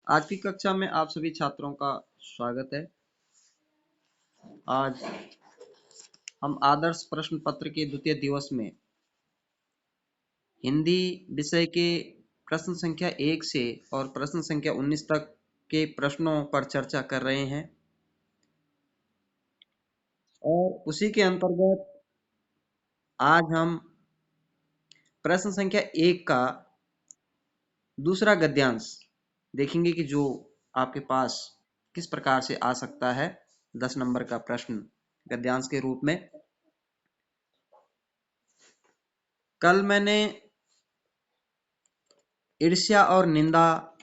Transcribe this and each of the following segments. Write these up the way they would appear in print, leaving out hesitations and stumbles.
आज की कक्षा में आप सभी छात्रों का स्वागत है। आज हम आदर्श प्रश्न पत्र के द्वितीय दिवस में हिंदी विषय के प्रश्न संख्या 1 से और प्रश्न संख्या 19 तक के प्रश्नों पर चर्चा कर रहे हैं और उसी के अंतर्गत आज हम प्रश्न संख्या 1 का दूसरा गद्यांश देखेंगे कि जो आपके पास किस प्रकार से आ सकता है। 10 नंबर का प्रश्न गद्यांश के रूप में। कल मैंने ईर्ष्या और निंदा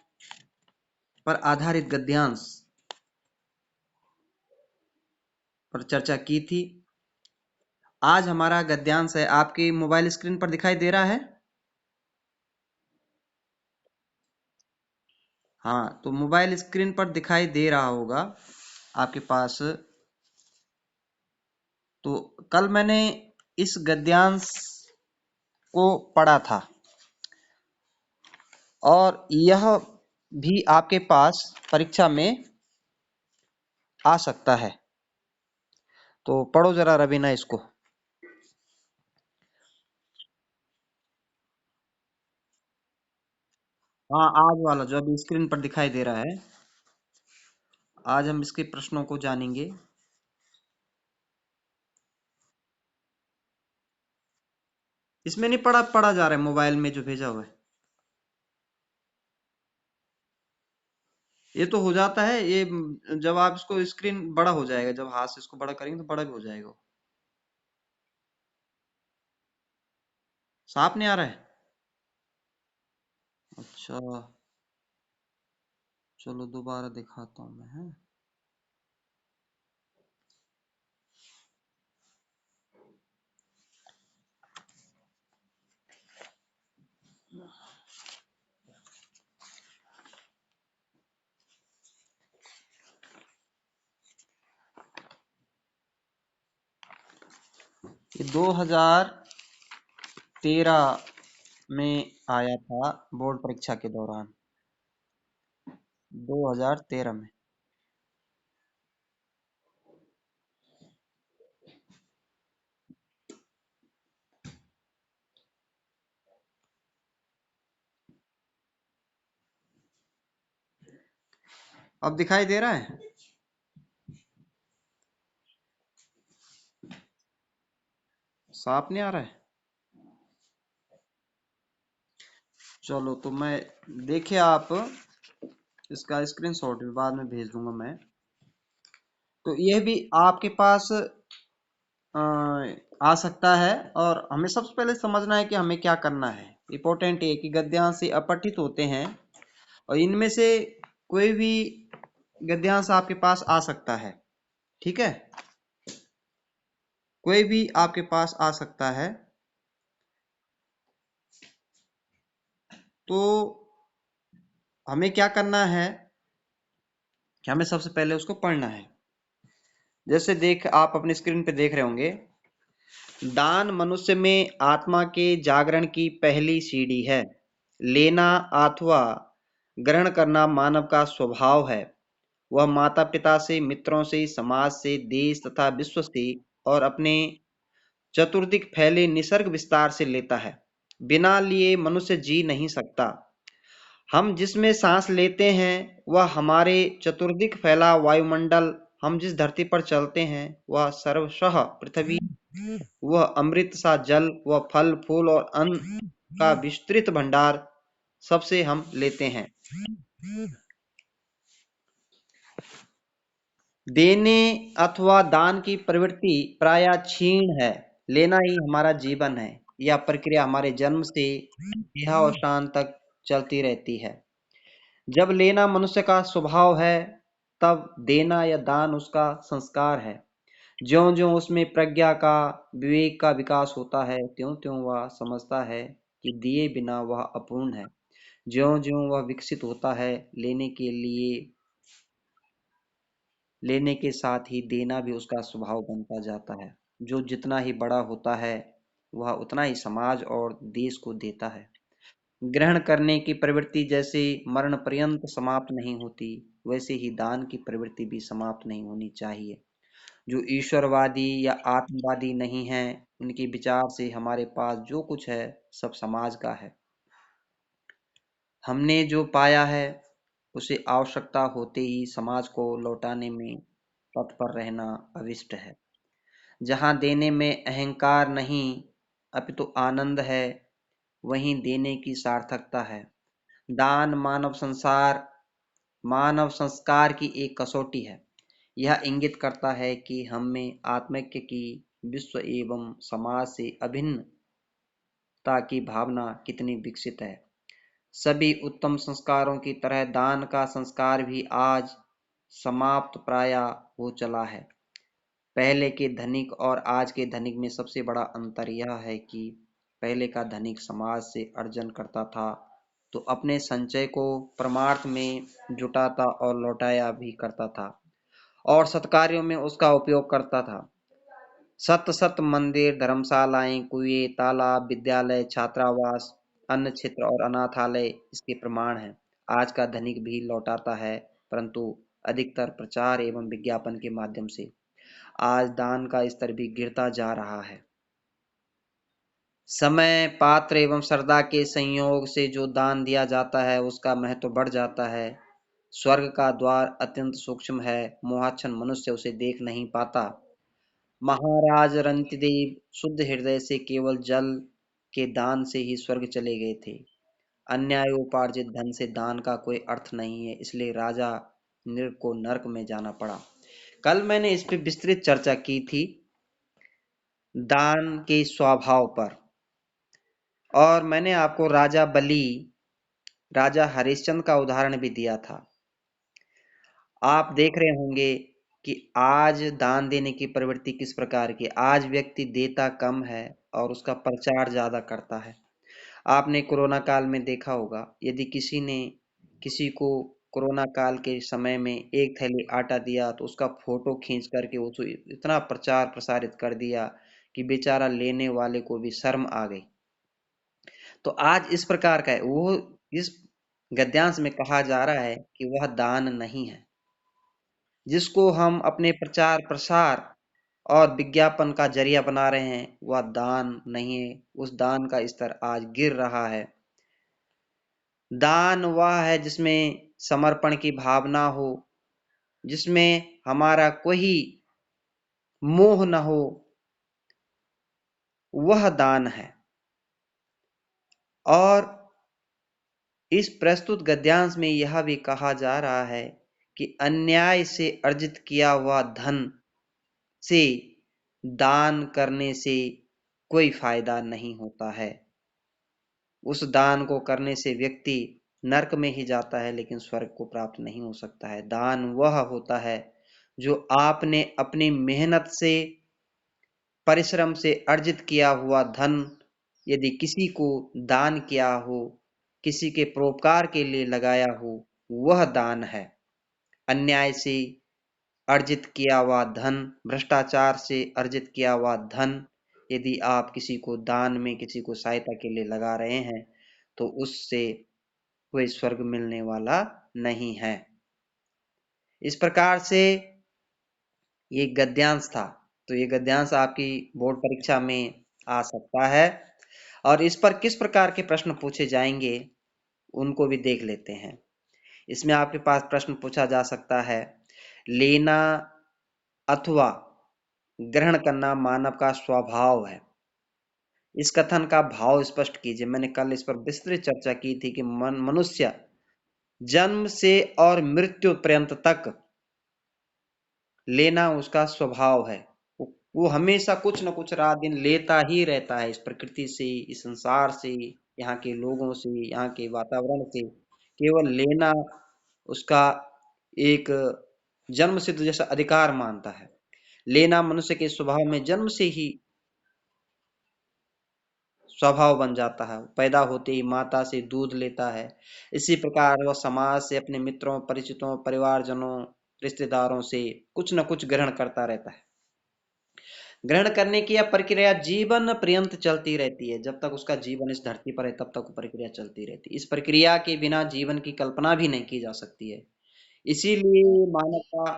पर आधारित गद्यांश पर चर्चा की थी। आज हमारा गद्यांश है, आपके मोबाइल स्क्रीन पर दिखाई दे रहा है। हाँ, तो मोबाइल स्क्रीन पर दिखाई दे रहा होगा आपके पास। तो कल मैंने इस गद्यांश को पढ़ा था और यह भी आपके पास परीक्षा में आ सकता है। तो पढ़ो जरा रवीना इसको। हाँ, आज वाला जो अभी स्क्रीन पर दिखाई दे रहा है। आज हम इसके प्रश्नों को जानेंगे। इसमें नहीं पढ़ा पढ़ा जा रहा है, मोबाइल में जो भेजा हुआ है ये तो हो जाता है। ये जब आप इसको स्क्रीन बड़ा हो जाएगा, जब हाथ से इसको बड़ा करेंगे तो बड़ा भी हो जाएगा। साफ नहीं आ रहा है। अच्छा, चलो दोबारा दिखाता हूँ मैं। है ये 2013 में आया था, बोर्ड परीक्षा के दौरान। 2013 में। अब दिखाई दे रहा है। साफ नहीं आ रहा है। चलो तो मैं देखिए, आप इसका स्क्रीनशॉट भी बाद में भेज दूंगा मैं। तो यह भी आपके पास आ सकता है और हमें सबसे पहले समझना है कि हमें क्या करना है। इंपॉर्टेंट ये कि गद्यांश से अपठित होते हैं और इनमें से कोई भी गद्यांश आपके पास आ सकता है। ठीक है, कोई भी आपके पास आ सकता है। तो हमें क्या करना है कि हमें सबसे पहले उसको पढ़ना है। जैसे देख, आप अपनी स्क्रीन पे देख रहे होंगे, दान मनुष्य में आत्मा के जागरण की पहली सीढ़ी है। लेना अथवा ग्रहण करना मानव का स्वभाव है। वह माता पिता से, मित्रों से, समाज से, देश तथा विश्व से और अपने चतुर्दिक फैले निसर्ग विस्तार से लेता है। बिना लिए मनुष्य जी नहीं सकता। हम जिसमें सांस लेते हैं वह हमारे चतुर्दिक फैला वायुमंडल, हम जिस धरती पर चलते हैं वह सर्वशः पृथ्वी, वह अमृत सा जल, वह फल फूल और अन्न का विस्तृत भंडार, सबसे हम लेते हैं। देने अथवा दान की प्रवृत्ति प्रायः क्षीण है। लेना ही हमारा जीवन है। यह प्रक्रिया हमारे जन्म से देहावसान तक चलती रहती है। जब लेना मनुष्य का स्वभाव है, तब देना या दान उसका संस्कार है। ज्यों-ज्यों उसमें प्रज्ञा का, विवेक का विकास होता है, त्यों-त्यों वह समझता है कि दिए बिना वह अपूर्ण है। ज्यों-ज्यों वह विकसित होता है, लेने के साथ ही देना भी उसका स्वभाव बनता जाता है। जो जितना ही बड़ा होता है, वह उतना ही समाज और देश को देता है। ग्रहण करने की प्रवृत्ति जैसे मरण पर्यंत समाप्त नहीं होती, वैसे ही दान की प्रवृत्ति भी समाप्त नहीं होनी चाहिए। जो ईश्वरवादी या आत्मवादी नहीं हैं, उनके विचार से हमारे पास जो कुछ है सब समाज का है। हमने जो पाया है उसे आवश्यकता होते ही समाज को लौटाने में तत्पर रहना अभिष्ट है। जहाँ देने में अहंकार नहीं अपितु आनंद है, वहीं देने की सार्थकता है। दान मानव संस्कार की एक कसौटी है। यह इंगित करता है कि हम में आत्मैक्य की, विश्व एवं समाज से अभिन्नता की भावना कितनी विकसित है। सभी उत्तम संस्कारों की तरह दान का संस्कार भी आज समाप्त प्राय हो चला है। पहले के धनिक और आज के धनिक में सबसे बड़ा अंतर यह है कि पहले का धनिक समाज से अर्जन करता था तो अपने संचय को परमार्थ में जुटाता और लौटाया भी करता था और सत्कार्यों में उसका उपयोग करता था। सत सत मंदिर, धर्मशालाएं, कुएं, तालाब, विद्यालय, छात्रावास, अन्न क्षेत्र और अनाथालय इसके प्रमाण हैं। आज का धनिक भी लौटाता है, परंतु अधिकतर प्रचार एवं विज्ञापन के माध्यम से। आज दान का स्तर भी गिरता जा रहा है। समय, पात्र एवं श्रद्धा के संयोग से जो दान दिया जाता है उसका महत्व बढ़ जाता है। स्वर्ग का द्वार अत्यंत सूक्ष्म है, मोहाच्छन मनुष्य उसे देख नहीं पाता। महाराज रंतिदेव शुद्ध हृदय से केवल जल के दान से ही स्वर्ग चले गए थे। अन्यायोपार्जित धन से दान का कोई अर्थ नहीं है, इसलिए राजा नृप को नरक में जाना पड़ा। कल मैंने इस पे विस्तृत चर्चा की थी, दान के स्वभाव पर, और मैंने आपको राजा बलि, राजा हरिश्चंद्र का उदाहरण भी दिया था। आप देख रहे होंगे कि आज दान देने की प्रवृत्ति किस प्रकार की। आज व्यक्ति देता कम है और उसका प्रचार ज्यादा करता है। आपने कोरोना काल में देखा होगा, यदि किसी ने किसी को कोरोना काल के समय में एक थैली आटा दिया तो उसका फोटो खींच करके उसको इतना प्रचार प्रसारित कर दिया कि बेचारा लेने वाले को भी शर्म आ गई। तो आज इस प्रकार का है। वो इस गद्यांश में कहा जा रहा है कि वह दान नहीं है। जिसको हम अपने प्रचार प्रसार और विज्ञापन का जरिया बना रहे हैं वह दान नहीं है। उस दान का स्तर आज गिर रहा है। दान वह है जिसमें समर्पण की भावना हो, जिसमें हमारा कोई मोह न हो, वह दान है। और इस प्रस्तुत गद्यांश में यह भी कहा जा रहा है कि अन्याय से अर्जित किया हुआ धन से दान करने से कोई फायदा नहीं होता है। उस दान को करने से व्यक्ति नरक में ही जाता है, लेकिन स्वर्ग को प्राप्त नहीं हो सकता है। दान वह होता है जो आपने अपनी मेहनत से, परिश्रम से अर्जित किया हुआ धन यदि किसी को दान किया हो, किसी के परोपकार के लिए लगाया हो, वह दान है। अन्याय से अर्जित किया हुआ धन, भ्रष्टाचार से अर्जित किया हुआ धन यदि आप किसी को दान में, किसी को सहायता के लिए लगा रहे हैं तो उससे कोई स्वर्ग मिलने वाला नहीं है। इस प्रकार से ये गद्यांश था। तो ये गद्यांश आपकी बोर्ड परीक्षा में आ सकता है और इस पर किस प्रकार के प्रश्न पूछे जाएंगे उनको भी देख लेते हैं। इसमें आपके पास प्रश्न पूछा जा सकता है, लेना अथवा ग्रहण करना मानव का स्वभाव है। इस कथन का भाव स्पष्ट कीजिए। मैंने कल इस पर विस्तृत चर्चा की थी कि मनुष्य जन्म से और मृत्यु पर्यंत तक लेना उसका स्वभाव है। वो हमेशा कुछ न कुछ रात दिन लेता ही रहता है, इस प्रकृति से, इस संसार से, यहाँ के लोगों से, यहाँ के वातावरण से। केवल लेना उसका एक जन्म सिद्ध जैसा अधिकार मानता है। लेना मनुष्य के स्वभाव में जन्म से ही स्वभाव बन जाता है। पैदा होते ही माता से दूध लेता है। इसी प्रकार वह समाज से, अपने मित्रों, परिचितों, परिवारजनों, रिश्तेदारों से कुछ न कुछ ग्रहण करता रहता है। ग्रहण करने की यह प्रक्रिया जीवन पर्यंत चलती रहती है। जब तक उसका जीवन इस धरती पर है तब तक वो प्रक्रिया चलती रहती है। इस प्रक्रिया के बिना जीवन की कल्पना भी नहीं की जा सकती है। इसीलिए मानव का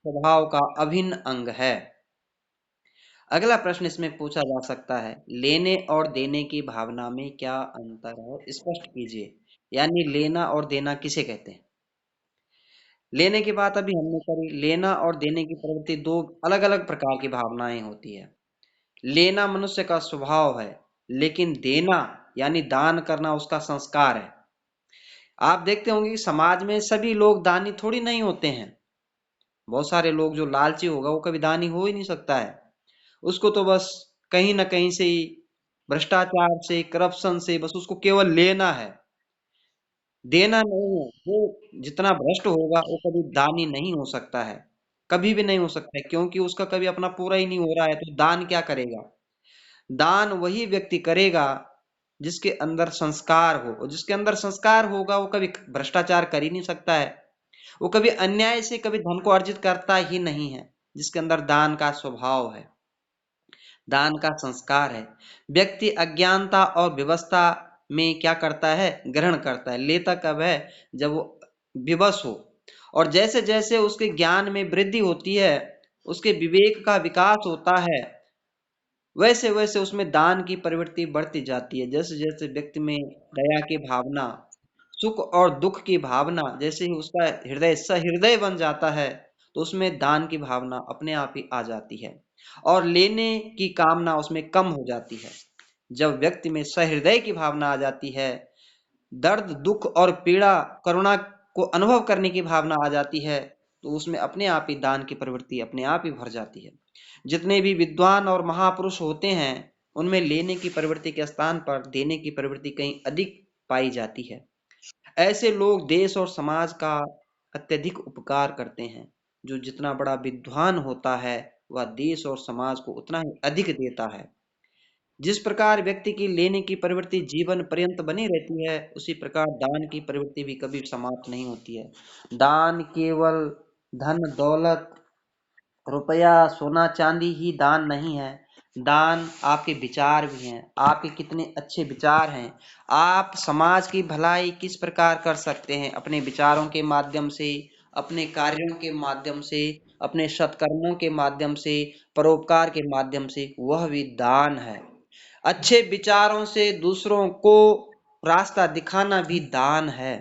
स्वभाव का अभिन्न अंग है। अगला प्रश्न इसमें पूछा जा सकता है, लेने और देने की भावना में क्या अंतर है, स्पष्ट कीजिए। यानी लेना और देना किसे कहते हैं? लेने की बात अभी हमने करी। लेना और देने की प्रवृत्ति दो अलग अलग प्रकार की भावनाएं होती है। लेना मनुष्य का स्वभाव है, लेकिन देना यानी दान करना उसका संस्कार है। आप देखते होंगे कि समाज में सभी लोग दानी थोड़ी नहीं होते हैं। बहुत सारे लोग, जो लालची होगा वो कभी दानी हो ही नहीं सकता है। उसको तो बस कहीं ना कहीं से ही भ्रष्टाचार से, करप्शन से, बस उसको केवल लेना है, देना नहीं है। वो जितना भ्रष्ट होगा वो कभी दानी नहीं हो सकता है, कभी भी नहीं हो सकता है, क्योंकि उसका कभी अपना पूरा ही नहीं हो रहा है। तो दान क्या करेगा? दान वही व्यक्ति करेगा जिसके अंदर संस्कार हो, और जिसके अंदर संस्कार होगा वो कभी भ्रष्टाचार कर ही नहीं सकता है। वो कभी अन्याय से कभी धन को अर्जित करता ही नहीं है। जिसके अंदर दान का स्वभाव है, दान का संस्कार है। व्यक्ति अज्ञानता और व्यवस्था में क्या करता है? ग्रहण करता है। लेता कब है? जब वो विवश हो। और जैसे जैसे उसके ज्ञान में वृद्धि होती है, उसके विवेक का विकास होता है, वैसे वैसे उसमें दान की प्रवृत्ति बढ़ती जाती है। जैसे जैसे व्यक्ति में दया की भावना, सुख और दुख की भावना, जैसे ही उसका हृदय सहृदय बन जाता है, तो उसमें दान की भावना अपने आप ही आ जाती है, और लेने की कामना उसमें कम हो जाती है। जब व्यक्ति में सहृदय की भावना आ जाती है, दर्द, दुख और पीड़ा, करुणा को अनुभव करने की भावना आ जाती है, तो उसमें अपने आप ही दान की प्रवृत्ति अपने आप ही भर जाती है। जितने भी विद्वान और महापुरुष होते हैं, उनमें लेने की प्रवृत्ति के स्थान पर देने की प्रवृत्ति कहीं अधिक पाई जाती है। ऐसे लोग देश और समाज का अत्यधिक उपकार करते हैं। जो जितना बड़ा विद्वान होता है, वह देश और समाज को उतना ही अधिक देता है। जिस प्रकार व्यक्ति की लेने की प्रवृत्ति जीवन पर्यंत बनी रहती है, उसी प्रकार दान की प्रवृत्ति भी कभी समाप्त नहीं होती है। दान केवल धन दौलत, रुपया, सोना चांदी ही दान नहीं है। दान आपके विचार भी हैं। आपके कितने अच्छे विचार हैं, आप समाज की भलाई किस प्रकार कर सकते हैं अपने विचारों के माध्यम से, अपने कार्यों के माध्यम से, अपने सत्कर्मों के माध्यम से, परोपकार के माध्यम से, वह भी दान है। अच्छे विचारों से दूसरों को रास्ता दिखाना भी दान है।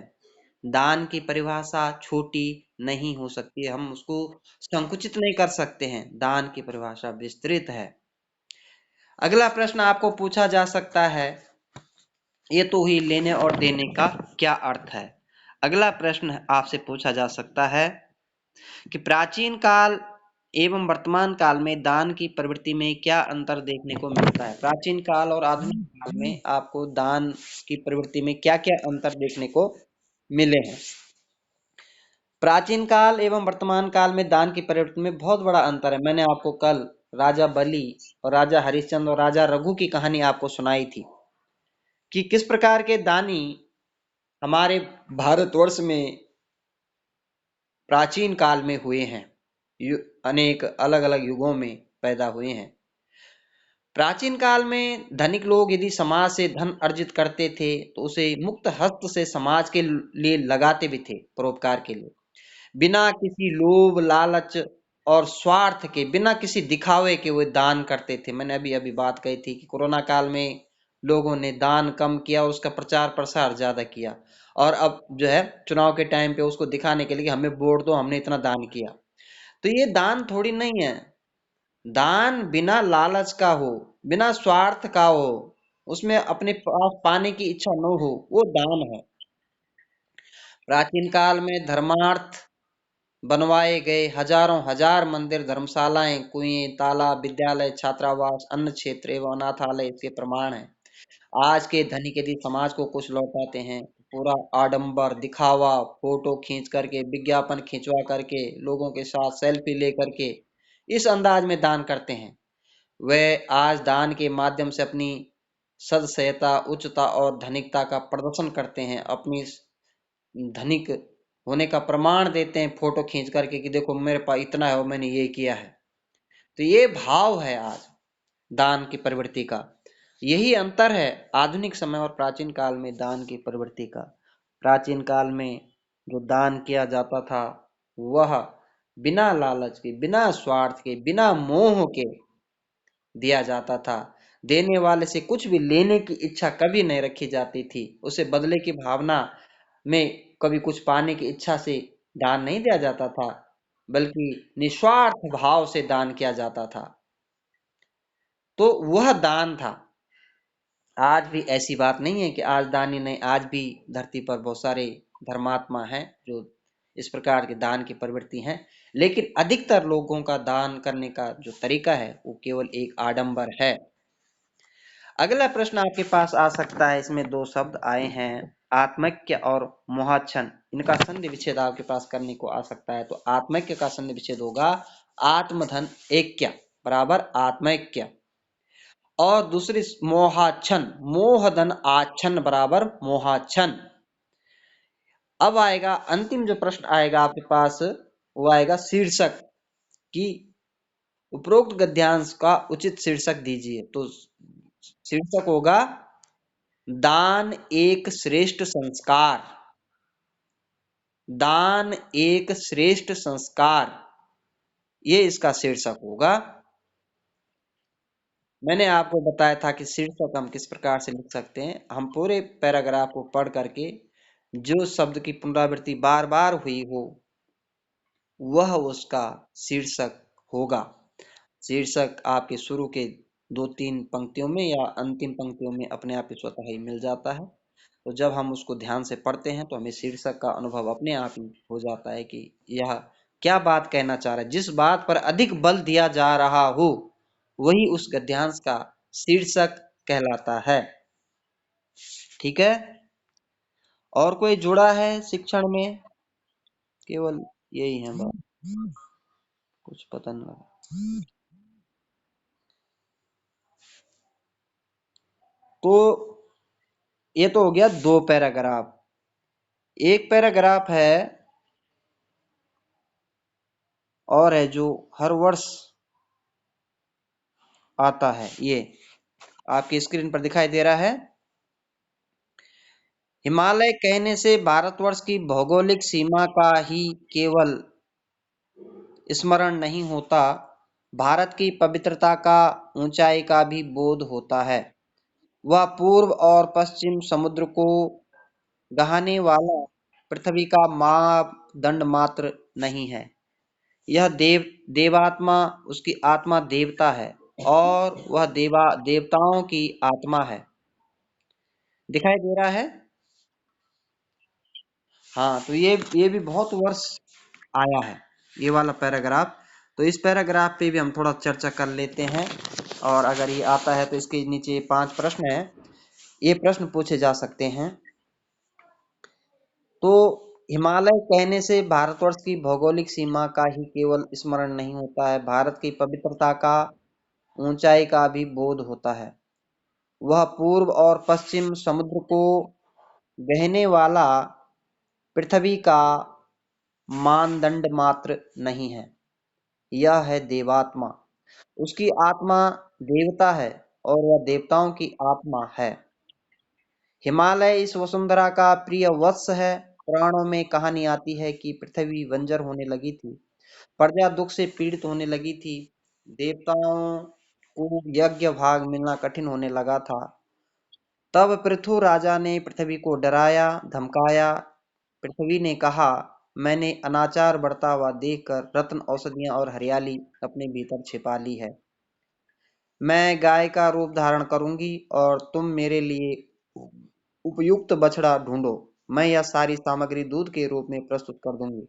दान की परिभाषा छोटी नहीं हो सकती है, हम उसको संकुचित नहीं कर सकते हैं। दान की परिभाषा विस्तृत है। अगला प्रश्न आपको पूछा जा सकता है, ये तो हुई लेने और देने का क्या अर्थ है। अगला प्रश्न आपसे पूछा जा सकता है कि प्राचीन काल एवं वर्तमान काल में दान की प्रवृत्ति में क्या अंतर देखने को मिलता है। प्राचीन काल और आधुनिक काल में आपको दान की प्रवृत्ति में क्या क्या अंतर देखने को मिले हैं। प्राचीन काल एवं वर्तमान काल में दान की प्रवृत्ति में बहुत बड़ा अंतर है। मैंने आपको कल राजा बलि और राजा हरिश्चंद्र और राजा रघु की कहानी आपको सुनाई थी कि किस प्रकार के दानी हमारे भारतवर्ष में प्राचीन काल में हुए हैं। अनेक अलग अलग युगों में पैदा हुए हैं। प्राचीन काल में धनिक लोग यदि समाज से धन अर्जित करते थे, तो उसे मुक्त हस्त से समाज के लिए लगाते भी थे, परोपकार के लिए, बिना किसी लोभ लालच और स्वार्थ के, बिना किसी दिखावे के वो दान करते थे। मैंने अभी अभी बात कही थी कि कोरोना काल में लोगों ने दान कम किया और उसका प्रचार प्रसार ज्यादा किया, और अब जो है चुनाव के टाइम पे उसको दिखाने के लिए हमें वोट दो, हमने इतना दान किया। तो ये दान थोड़ी नहीं है। दान बिना लालच का हो, बिना स्वार्थ का हो, उसमें अपने पास पाने की इच्छा न हो, वो दान है। प्राचीन काल में धर्मार्थ बनवाए गए हजारों हजार मंदिर, धर्मशालाएं, कुएं, तालाब, विद्यालय, छात्रावास, अन्न क्षेत्र एवं अनाथालय इसके प्रमाण हैं। आज के धनिक यदि समाज को कुछ लौटाते हैं, पूरा आडंबर दिखावा, फोटो खींच करके, विज्ञापन खिंचवा करके, लोगों के साथ सेल्फी ले करके इस अंदाज में दान करते हैं। वह आज दान के माध्यम से अपनी सदस्यता, उच्चता और धनिकता का प्रदर्शन करते हैं, अपनी धनिक होने का प्रमाण देते हैं फोटो खींच करके कि देखो मेरे पास इतना है और मैंने ये किया है। तो ये भाव है आज। दान की प्रवृत्ति का। यही अंतर है आधुनिक समय और प्राचीन काल में दान की प्रवृत्ति का। प्राचीन काल में जो दान किया जाता था वह बिना लालच के, बिना स्वार्थ के, बिना मोह के दिया जाता था। देने वाले से कुछ भी लेने की इच्छा कभी नहीं रखी जाती थी। उसे बदले की भावना में कभी कुछ पाने की इच्छा से दान नहीं दिया जाता था, बल्कि निस्वार्थ भाव से दान किया जाता था। तो वह दान था। आज भी ऐसी बात नहीं है कि आज दान ही नहीं, आज भी धरती पर बहुत सारे धर्मात्मा हैं जो इस प्रकार के दान की प्रवृत्ति हैं। लेकिन अधिकतर लोगों का दान करने का जो तरीका है वो केवल एक आडंबर है। अगला प्रश्न आपके पास आ सकता है, इसमें दो शब्द आए हैं, आत्मैक्य और मोहाच्छन। इनका संधि विच्छेद आपके पास करने को आ सकता है। तो आत्मैक्य का संधि विच्छेद होगा आत्मधन ऐक्य बराबर आत्मैक्य, और दूसरी मोहाच्छन, मोहधन आच्छन बराबर मोहाच्छन। अब आएगा अंतिम जो प्रश्न आएगा आपके पास, वो आएगा शीर्षक कि उपरोक्त गद्यांश का उचित शीर्षक दीजिए। तो शीर्षक होगा दान एक श्रेष्ठ संस्कार। दान एक श्रेष्ठ संस्कार, ये इसका शीर्षक होगा। मैंने आपको बताया था कि शीर्षक हम किस प्रकार से लिख सकते हैं। हम पूरे पैराग्राफ को पढ़ करके जो शब्द की पुनरावृत्ति बार बार हुई हो वह उसका शीर्षक होगा। शीर्षक आपके शुरू के दो तीन पंक्तियों में या अंतिम पंक्तियों में अपने आप ही स्वतः ही मिल जाता है। तो जब हम उसको ध्यान से पढ़ते हैं तो हमें शीर्षक का अनुभव अपने आप ही हो जाता है कि यह क्या बात कहना चाह रहा है। जिस बात पर अधिक बल दिया जा रहा हो वही उस गद्यांश का शीर्षक कहलाता है। ठीक है। और कोई जुड़ा है शिक्षण में? केवल यही है बात, कुछ पता नहीं लगा। तो ये तो हो गया दो पैराग्राफ। एक पैराग्राफ है और है जो हर वर्ष आता है। ये आपकी स्क्रीन पर दिखाई दे रहा है। हिमालय कहने से भारतवर्ष की भौगोलिक सीमा का ही केवल स्मरण नहीं होता, भारत की पवित्रता का, ऊंचाई का भी बोध होता है। वह पूर्व और पश्चिम समुद्र को गहाने वाला पृथ्वी का मापदंड मात्र नहीं है। यह देवात्मा, उसकी आत्मा देवता है और वह देवताओं की आत्मा है। दिखाई दे रहा है? हाँ, तो ये भी बहुत वर्ष आया है ये वाला पैराग्राफ। तो इस पैराग्राफ पे भी हम थोड़ा चर्चा कर लेते हैं। और अगर ये आता है तो इसके नीचे 5 प्रश्न है, ये प्रश्न पूछे जा सकते हैं। तो हिमालय कहने से भारतवर्ष की भौगोलिक सीमा का ही केवल स्मरण नहीं होता है, भारत की पवित्रता का, ऊंचाई का भी बोध होता है। वह पूर्व और पश्चिम समुद्र को गहने वाला पृथ्वी का मानदंड मात्र नहीं है। यह है देवात्मा, उसकी आत्मा देवता है और वह देवताओं की आत्मा है। हिमालय इस वसुंधरा का प्रिय वत्स है। पुराणों में कहानी आती है कि पृथ्वी बंजर होने लगी थी, प्रजा दुख से पीड़ित होने लगी थी, देवताओं को यज्ञ भाग मिलना कठिन होने लगा था। तब पृथु राजा ने पृथ्वी को डराया धमकाया। पृथ्वी ने कहा, मैंने अनाचार बढ़ता हुआ देखकर रत्न, औषधियां और हरियाली अपने भीतर छिपा ली है। मैं गाय का रूप धारण करूंगी और तुम मेरे लिए उपयुक्त बछड़ा ढूंढो। मैं यह सारी सामग्री दूध के रूप में प्रस्तुत कर दूंगी।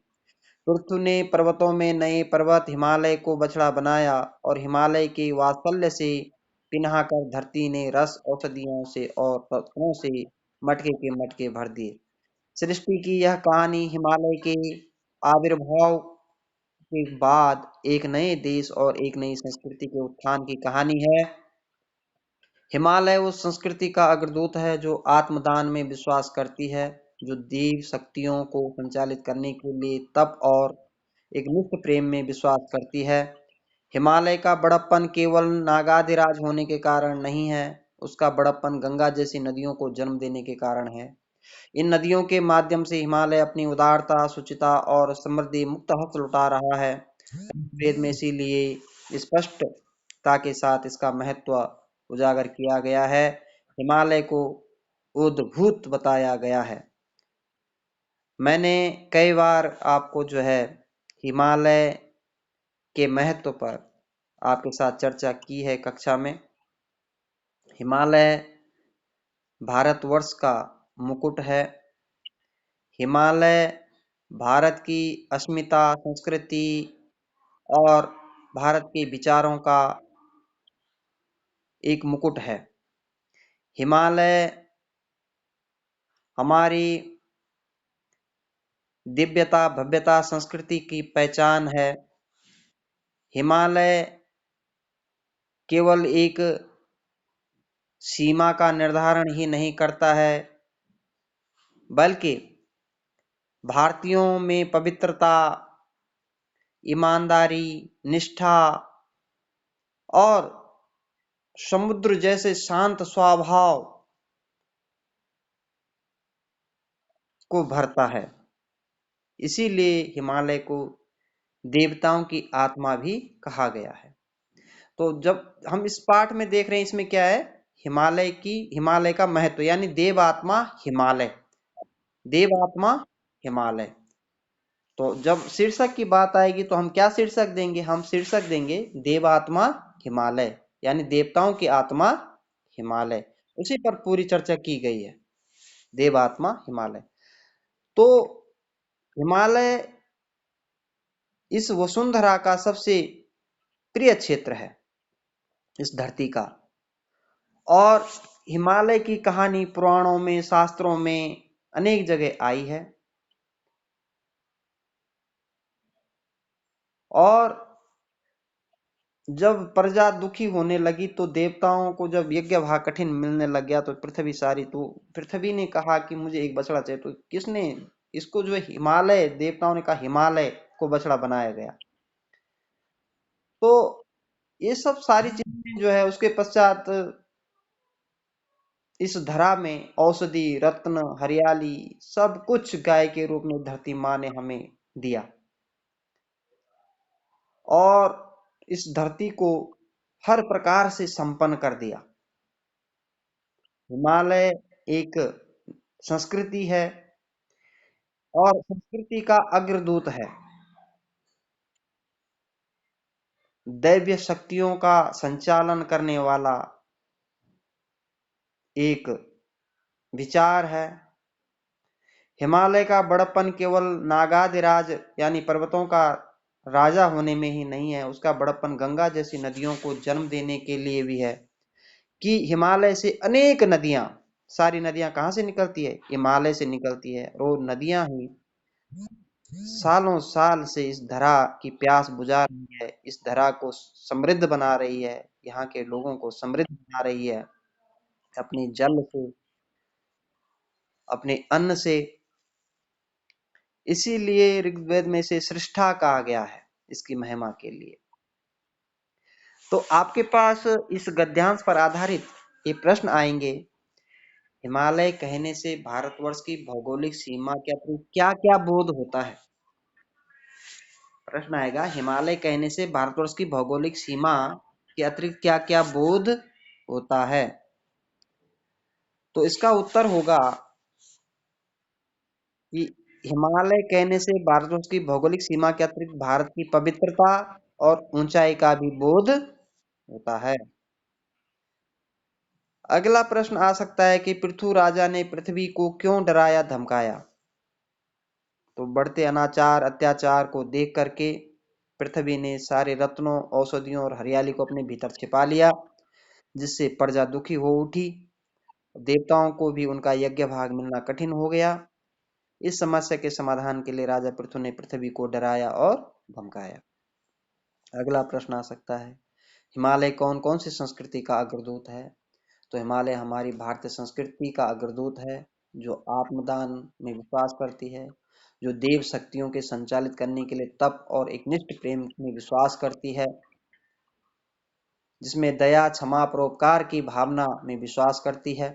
पृथु ने पर्वतों में नए पर्वत हिमालय को बछड़ा बनाया और हिमालय के वात्सल्य से पिन्हा कर धरती ने रस, औषधियों से और रत्नों से मटके के मटके भर दिए। सृष्टि की यह कहानी हिमालय के आविर्भाव के बाद एक नए देश और एक नई संस्कृति के उत्थान की कहानी है। हिमालय उस संस्कृति का अग्रदूत है जो आत्मदान में विश्वास करती है, जो देव शक्तियों को संचालित करने के लिए तप और एक नित्य प्रेम में विश्वास करती है। हिमालय का बड़प्पन केवल नागाधिराज होने के कारण नहीं है, उसका बड़प्पन गंगा जैसी नदियों को जन्म देने के कारण है। इन नदियों के माध्यम से हिमालय अपनी उदारता, शुचिता और समृद्धि मुक्त हक लुटा रहा है। वेद में इसीलिए स्पष्टता के साथ इसका महत्व उजागर किया गया है। हिमालय को उद्भूत बताया गया है। मैंने कई बार आपको जो है हिमालय के महत्व पर आपके साथ चर्चा की है कक्षा में। हिमालय भारतवर्ष का मुकुट है। हिमालय भारत की अस्मिता, संस्कृति और भारत के विचारों का एक मुकुट है। हिमालय हमारी दिव्यता, भव्यता, संस्कृति की पहचान है। हिमालय केवल एक सीमा का निर्धारण ही नहीं करता है, बल्कि भारतीयों में पवित्रता, ईमानदारी, निष्ठा और समुद्र जैसे शांत स्वभाव को भरता है। इसीलिए हिमालय को देवताओं की आत्मा भी कहा गया है। तो जब हम इस पाठ में देख रहे हैं, इसमें क्या है, हिमालय का महत्व, यानी देव आत्मा हिमालय, देव आत्मा हिमालय। तो जब शीर्षक की बात आएगी तो हम क्या शीर्षक देंगे? हम शीर्षक देंगे देव आत्मा हिमालय, यानी देवताओं की आत्मा हिमालय। उसी पर पूरी चर्चा की गई है, देव आत्मा हिमालय। तो हिमालय इस वसुंधरा का सबसे प्रिय क्षेत्र है, इस धरती का। और हिमालय की कहानी पुराणों में, शास्त्रों में अनेक जगह आई है। और जब प्रजा दुखी होने लगी तो देवताओं को जब यज्ञ भाग कठिन मिलने लग गया, तो पृथ्वी ने कहा कि मुझे एक बछड़ा चाहिए। तो किसने इसको, जो हिमालय, देवताओं ने कहा हिमालय को बछड़ा बनाया गया। तो ये सब सारी चीजें जो है, उसके पश्चात इस धरा में औषधि, रत्न, हरियाली सब कुछ गाय के रूप में धरती माँ ने हमें दिया। और इस धरती को हर प्रकार से संपन्न कर दिया। हिमालय एक संस्कृति है और संस्कृति का अग्रदूत है। दैवीय शक्तियों का संचालन करने वाला एक विचार है। हिमालय का बड़प्पन केवल नागाधिराज यानी पर्वतों का राजा होने में ही नहीं है, उसका बड़प्पन गंगा जैसी नदियों को जन्म देने के लिए भी है। कि हिमालय से अनेक नदियां, सारी नदियां कहाँ से निकलती है? हिमालय से निकलती है। और वो नदियां ही सालों साल से इस धरा की प्यास बुझा रही है, इस धरा को समृद्ध बना रही है, यहाँ के लोगों को समृद्ध बना रही है, अपने जल से, अपने अन्न से। इसीलिए ऋग्वेद में इसे सृष्टा कहा गया है, इसकी महिमा के लिए। तो आपके पास इस गद्यांश पर आधारित ये प्रश्न आएंगे। हिमालय कहने से भारतवर्ष की भौगोलिक सीमा के अतिरिक्त क्या क्या बोध होता है? प्रश्न आएगा, हिमालय कहने से भारतवर्ष की भौगोलिक सीमा के अतिरिक्त क्या क्या बोध होता है? तो इसका उत्तर होगा कि हिमालय कहने से भारतवर्ष की भौगोलिक सीमा के अतिरिक्त भारत की पवित्रता और ऊंचाई का भी बोध होता है। अगला प्रश्न आ सकता है कि पृथु राजा ने पृथ्वी को क्यों डराया धमकाया? तो बढ़ते अनाचार, अत्याचार को देख करके पृथ्वी ने सारे रत्नों, औषधियों और हरियाली को अपने भीतर छिपा लिया, जिससे प्रजा दुखी हो उठी। देवताओं को भी उनका यज्ञ भाग मिलना कठिन हो गया। इस समस्या के समाधान के लिए राजा पृथु ने पृथ्वी को डराया और धमकाया। अगला प्रश्न आ सकता है, हिमालय कौन कौन सी संस्कृति का अग्रदूत है? तो हिमालय हमारी भारतीय संस्कृति का अग्रदूत है, जो आत्मदान में विश्वास करती है, जो देव शक्तियों के संचालित करने के लिए तप और एकनिष्ठ प्रेम में विश्वास करती है, जिसमें दया, क्षमा, परोपकार की भावना में विश्वास करती है।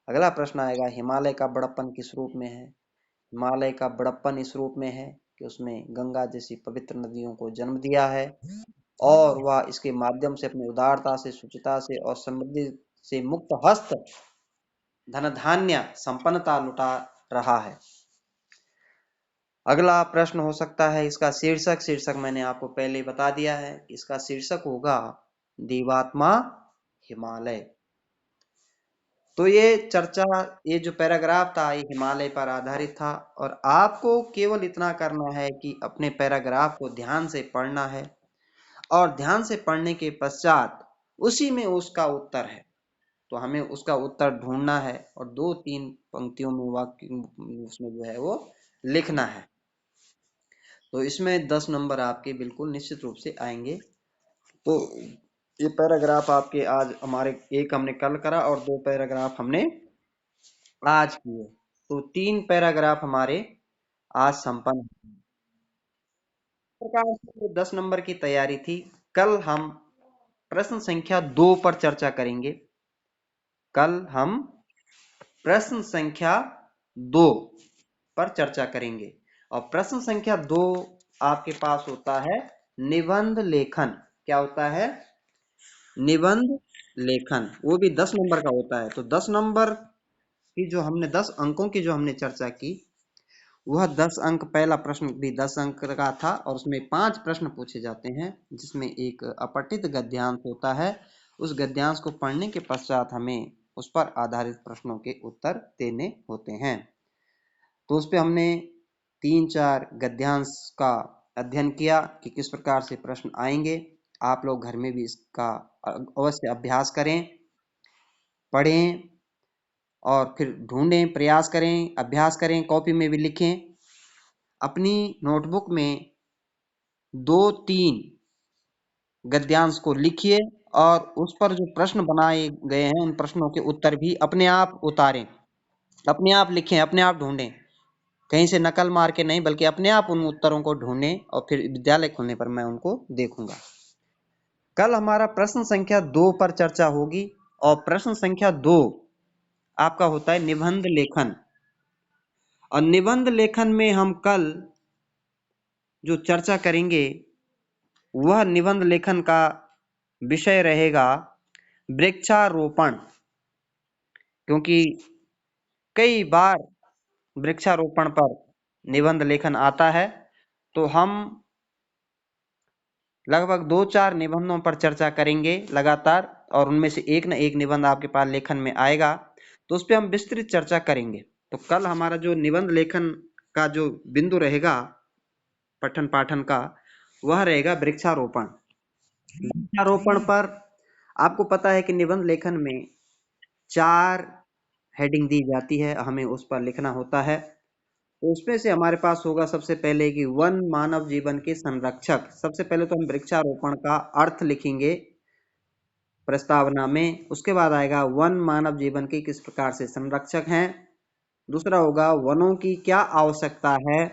अगला प्रश्न आएगा, हिमालय का बड़प्पन किस रूप में है? हिमालय का बड़प्पन इस रूप में है कि उसमें गंगा जैसी पवित्र नदियों को जन्म दिया है और वह इसके माध्यम से अपनी उदारता से, शुचिता से और समृद्धि से मुक्त हस्त धन धान्य संपन्नता लुटा रहा है। अगला प्रश्न हो सकता है इसका शीर्षक मैंने आपको पहले बता दिया है, इसका शीर्षक होगा देवात्मा हिमालय। तो ये जो पैराग्राफ था ये हिमालय पर आधारित था और आपको केवल इतना करना है कि अपने पैराग्राफ को ध्यान से पढ़ना है और ध्यान से पढ़ने के पश्चात उसी में उसका उत्तर है, तो हमें उसका उत्तर ढूंढना है और 2-3 पंक्तियों में वाक्य उसमें जो है वो लिखना है। तो इसमें 10 नंबर आपके बिल्कुल निश्चित रूप से आएंगे। तो ये पैराग्राफ आपके आज हमारे एक हमने कल करा और 2 पैराग्राफ हमने आज किए, तो 3 पैराग्राफ हमारे आज संपन्न। इस प्रकार से 10 नंबर की तैयारी थी। कल हम प्रश्न संख्या 2 पर चर्चा करेंगे। कल हम प्रश्न संख्या 2 पर चर्चा करेंगे और प्रश्न संख्या 2 आपके पास होता है निबंध लेखन। क्या होता है? निबंध लेखन, वो भी 10 नंबर का होता है। तो 10 नंबर की जो हमने 10 अंकों की जो हमने चर्चा की, वह 10 अंक, पहला प्रश्न भी 10 अंक का था और उसमें 5 प्रश्न पूछे जाते हैं, जिसमें एक अपठित गद्यांश होता है। उस गद्यांश को पढ़ने के पश्चात हमें उस पर आधारित प्रश्नों के उत्तर देने होते हैं। तो उस पे हमने 3-4 गद्यांश का अध्ययन किया कि किस प्रकार से प्रश्न आएंगे। आप लोग घर में भी इसका अवश्य अभ्यास करें, पढ़ें और फिर ढूंढें, प्रयास करें, अभ्यास करें, कॉपी में भी लिखें। अपनी नोटबुक में 2-3 गद्यांश को लिखिए और उस पर जो प्रश्न बनाए गए हैं उन प्रश्नों के उत्तर भी अपने आप उतारें, अपने आप लिखें, अपने आप ढूंढें, कहीं से नकल मार के नहीं, बल्कि अपने आप उन उत्तरों को ढूंढें और फिर विद्यालय खुलने पर मैं उनको देखूंगा। कल हमारा प्रश्न संख्या 2 पर चर्चा होगी और प्रश्न संख्या 2 आपका होता है निबंध लेखन। और निबंध लेखन में हम कल जो चर्चा करेंगे वह निबंध लेखन का विषय रहेगा वृक्षारोपण, क्योंकि कई बार वृक्षारोपण पर निबंध लेखन आता है। तो हम लगभग 2-4 निबंधों पर चर्चा करेंगे लगातार और उनमें से एक न एक निबंध आपके पास लेखन में आएगा, तो उस पर हम विस्तृत चर्चा करेंगे। तो कल हमारा जो निबंध लेखन का जो बिंदु रहेगा पठन पाठन का, वह रहेगा वृक्षारोपण। वृक्षारोपण पर आपको पता है कि निबंध लेखन में 4 हेडिंग दी जाती है, हमें उस पर लिखना होता है। तो उसमें से हमारे पास होगा सबसे पहले कि वन मानव जीवन के संरक्षक। सबसे पहले तो हम वृक्षारोपण का अर्थ लिखेंगे प्रस्तावना में। उसके बाद आएगा वन मानव जीवन के किस प्रकार से संरक्षक हैं। दूसरा होगा वनों की क्या आवश्यकता है।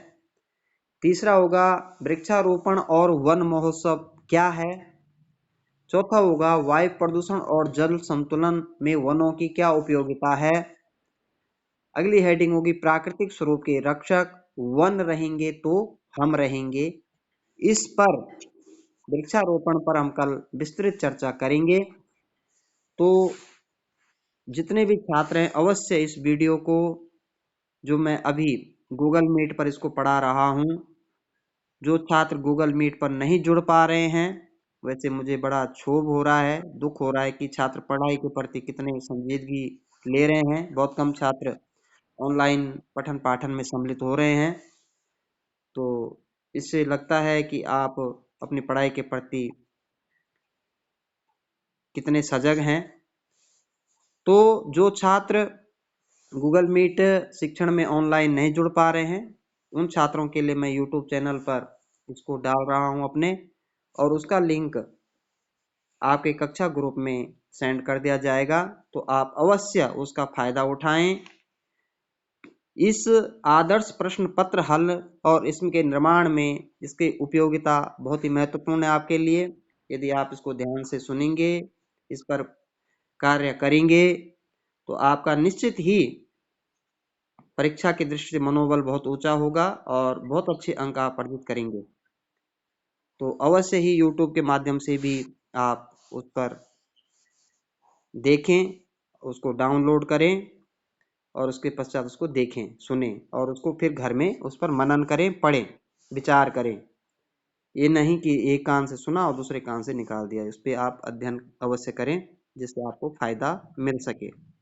तीसरा होगा वृक्षारोपण और वन महोत्सव क्या है। चौथा होगा वायु प्रदूषण और जल संतुलन में वनों की क्या उपयोगिता है। अगली हेडिंग होगी प्राकृतिक स्वरूप के रक्षक, वन रहेंगे तो हम रहेंगे। इस पर वृक्षारोपण पर हम कल विस्तृत चर्चा करेंगे। तो जितने भी छात्र हैं अवश्य इस वीडियो को, जो मैं अभी गूगल मीट पर इसको पढ़ा रहा हूं, जो छात्र गूगल मीट पर नहीं जुड़ पा रहे हैं, वैसे मुझे बड़ा क्षोभ हो रहा है, दुख हो रहा है कि छात्र पढ़ाई के प्रति कितने संजीदगी ले रहे हैं। बहुत कम छात्र ऑनलाइन पठन पाठन में सम्मिलित हो रहे हैं। तो इससे लगता है कि आप अपनी पढ़ाई के प्रति कितने सजग हैं। तो जो छात्र गूगल मीट शिक्षण में ऑनलाइन नहीं जुड़ पा रहे हैं, उन छात्रों के लिए मैं यूट्यूब चैनल पर इसको डाल रहा हूं अपने, और उसका लिंक आपके कक्षा ग्रुप में सेंड कर दिया जाएगा। तो आप अवश्य उसका फायदा उठाएं। इस आदर्श प्रश्न पत्र हल और इसके निर्माण में इसकी उपयोगिता बहुत ही महत्वपूर्ण है आपके लिए। यदि आप इसको ध्यान से सुनेंगे, इस पर कार्य करेंगे, तो आपका निश्चित ही परीक्षा की दृष्टि से मनोबल बहुत ऊंचा होगा और बहुत अच्छे अंक आप अर्जित करेंगे। तो अवश्य ही यूट्यूब के माध्यम से भी आप उस पर देखें, उसको डाउनलोड करें और उसके पश्चात उसको देखें, सुनें और उसको फिर घर में उस पर मनन करें, पढ़ें, विचार करें। ये नहीं कि एक कान से सुना और दूसरे कान से निकाल दिया। इस पे आप अध्ययन अवश्य करें, जिससे आपको फायदा मिल सके।